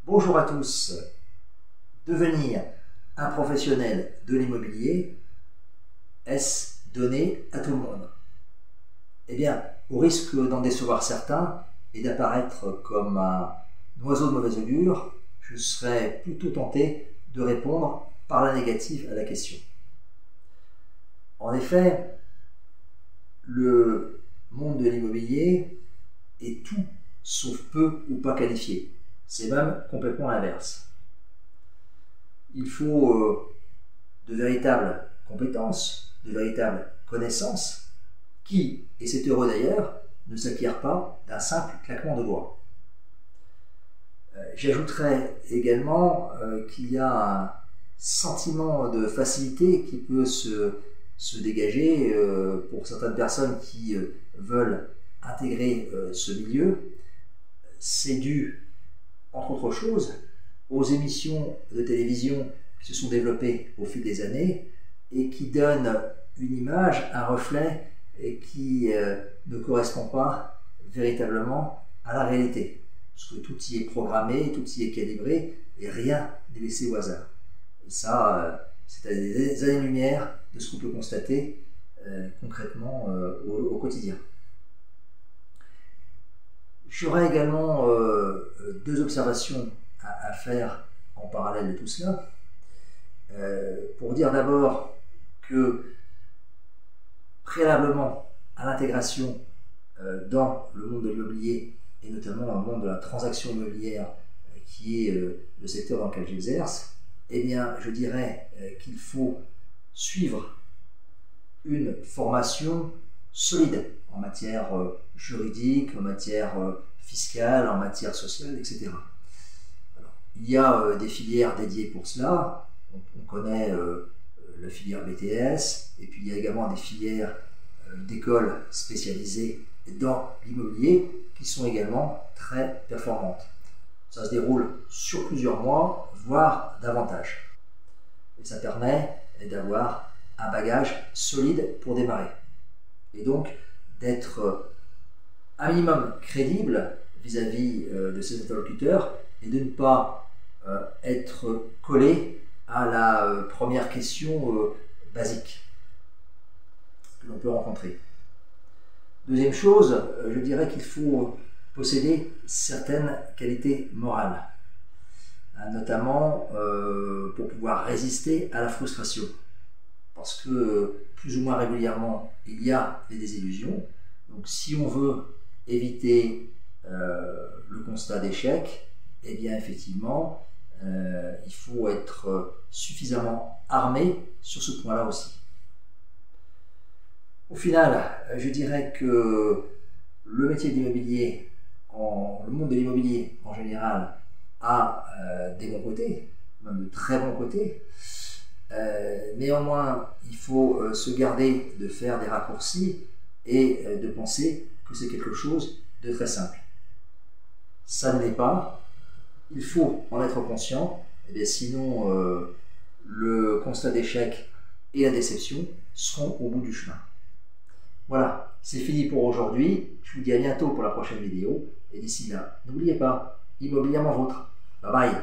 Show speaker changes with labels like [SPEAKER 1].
[SPEAKER 1] Bonjour à tous. Devenir un professionnel de l'immobilier, est-ce donné à tout le monde? Eh bien, au risque d'en décevoir certains et d'apparaître comme un oiseau de mauvaise augure, je serais plutôt tenté de répondre par la négative à la question. En effet, le monde de l'immobilier est tout sauf peu ou pas qualifié. C'est même complètement l'inverse. Il faut de véritables compétences, de véritables connaissances qui, et c'est heureux d'ailleurs, ne s'acquièrent pas d'un simple claquement de doigts. J'ajouterais également qu'il y a un sentiment de facilité qui peut se dégager pour certaines personnes qui veulent intégrer ce milieu. C'est dû, entre autres choses, aux émissions de télévision qui se sont développées au fil des années et qui donnent une image, un reflet et qui ne correspond pas véritablement à la réalité. Parce que tout y est programmé, tout y est calibré et rien n'est laissé au hasard. Et ça, c'est à des années-lumière de ce qu'on peut constater concrètement au quotidien. J'aurais également deux observations à faire en parallèle de tout cela. Pour dire d'abord que préalablement à l'intégration dans le monde de l'immobilier et notamment dans le monde de la transaction immobilière qui est le secteur dans lequel j'exerce, eh bien je dirais qu'il faut suivre une formation solide en matière juridique, en matière fiscale, en matière sociale, etc. Alors, il y a des filières dédiées pour cela. On connaît la filière BTS, et puis il y a également des filières d'écoles spécialisées dans l'immobilier qui sont également très performantes. Ça se déroule sur plusieurs mois, voire davantage. Et ça permet d'avoir un bagage solide pour démarrer. Et donc d'être un minimum crédible vis-à-vis de ses interlocuteurs et de ne pas être collé à la première question basique que l'on peut rencontrer. Deuxième chose, je dirais qu'il faut posséder certaines qualités morales, notamment pour pouvoir résister à la frustration. Parce que plus ou moins régulièrement, il y a des désillusions. Donc si on veut éviter le constat d'échec, eh bien effectivement, il faut être suffisamment armé sur ce point-là aussi. Au final, je dirais que le métier de l'immobilier, le monde de l'immobilier en général, a des bons côtés, même de très bons côtés. Néanmoins, il faut se garder de faire des raccourcis et de penser que c'est quelque chose de très simple. Ça ne l'est pas, il faut en être conscient, et bien sinon le constat d'échec et la déception seront au bout du chemin. Voilà, c'est fini pour aujourd'hui, je vous dis à bientôt pour la prochaine vidéo, et d'ici là, n'oubliez pas, immobilièrement vôtre. Bye bye.